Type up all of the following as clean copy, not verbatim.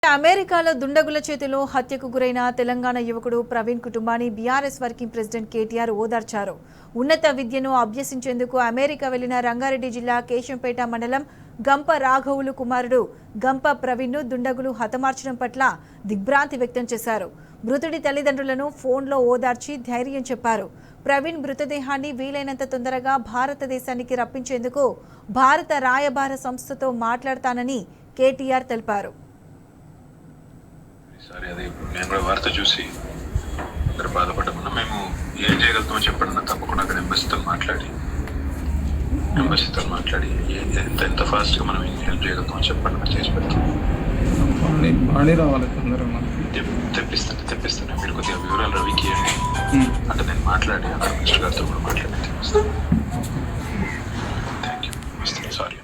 అమెరికాలో దుండగుల చేతిలో హత్యకు గురైన తెలంగాణ యువకుడు ప్రవీణ్ కుటుంబాన్ని బీఆర్ఎస్ వర్కింగ్ ప్రెసిడెంట్ కేటీఆర్ ఓదార్చారు. ఉన్నత విద్యను అభ్యసించేందుకు అమెరికా వెళ్లిన రంగారెడ్డి జిల్లా కేశంపేట మండలం గంప రాఘవులు కుమారుడు గంప ప్రవీణ్ను దుండగులు హతమార్చడం పట్ల దిగ్భ్రాంతి వ్యక్తం చేశారు. మృతుడి తల్లిదండ్రులను ఫోన్లో ఓదార్చి ధైర్యం చెప్పారు. ప్రవీణ్ మృతదేహాన్ని వీలైనంత తొందరగా భారతదేశానికి రప్పించేందుకు భారత రాయబార సంస్థతో మాట్లాడతానని కేటీఆర్ తెలిపారు. సరే, అది మేము కూడా వార్త చూసి అందరూ బాధపడకుండా మేము ఏం చేయగలుగుతామో చెప్పండి. తప్పకుండా అక్కడ ఎంబసీతో మాట్లాడి ఎంత ఫాస్ట్గా మనం హెల్ప్ చేయగలుగుతామో చెప్పండి, మనం చేసి పెడతాం. తెప్పిస్తాను. మీరు కొద్దిగా వివరాలు రవికి ఇవ్వండి. అంటే నేను మాట్లాడి అక్కడ మినిస్టర్ గారితో కూడా మాట్లాడి తెప్పిస్తాను. Thank you. సారీ.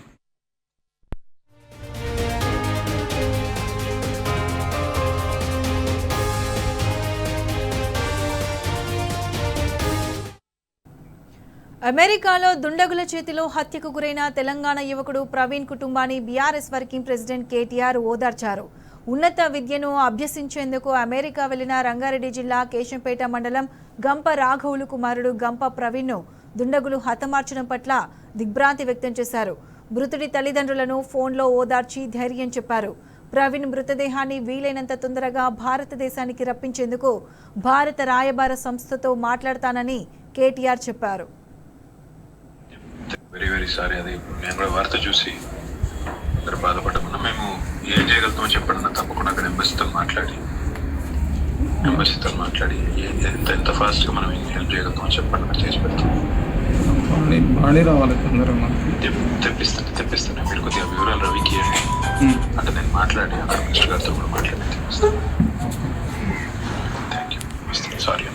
అమెరికాలో దుండగుల చేతిలో హత్యకు గురైన తెలంగాణ యువకుడు ప్రవీణ్ కుటుంబాన్ని బీఆర్ఎస్ వర్కింగ్ ప్రెసిడెంట్ కేటీఆర్ ఓదార్చారు. ఉన్నత విద్యను అభ్యసించేందుకు అమెరికా వెళ్లిన రంగారెడ్డి జిల్లా కేశంపేట మండలం గంప రాఘవులు కుమారుడు గంప ప్రవీణ్ను దుండగులు హతమార్చడం పట్ల దిగ్భ్రాంతి వ్యక్తం చేశారు. మృతుడి తల్లిదండ్రులను ఫోన్లో ఓదార్చి ధైర్యం చెప్పారు. ప్రవీణ్ మృతదేహాన్ని వీలైనంత తొందరగా భారతదేశానికి రప్పించేందుకు భారత రాయబార సంస్థతో మాట్లాడతానని కేటీఆర్ చెప్పారు. Very sorry. అది మేము కూడా వార్త చూసి అందరూ బాధపడకుండా మేము ఏం చేయగలుగుతామో చెప్పండి. తప్పకుండా అక్కడ ఎంబసీతో మాట్లాడి ఎంత ఫాస్ట్గా మనం హెల్ప్ చేయగలుగుతామో చెప్పండి, మనం చేసి పెడతాం. తెప్పిస్తాను. మీరు కొద్దిగా వివరాలు రవికి ఇవ్వండి. అంటే నేను మాట్లాడి అక్కడ మినిస్టర్ గారితో కూడా మాట్లాడి తెప్పిస్తాను. Thank you. సారీ.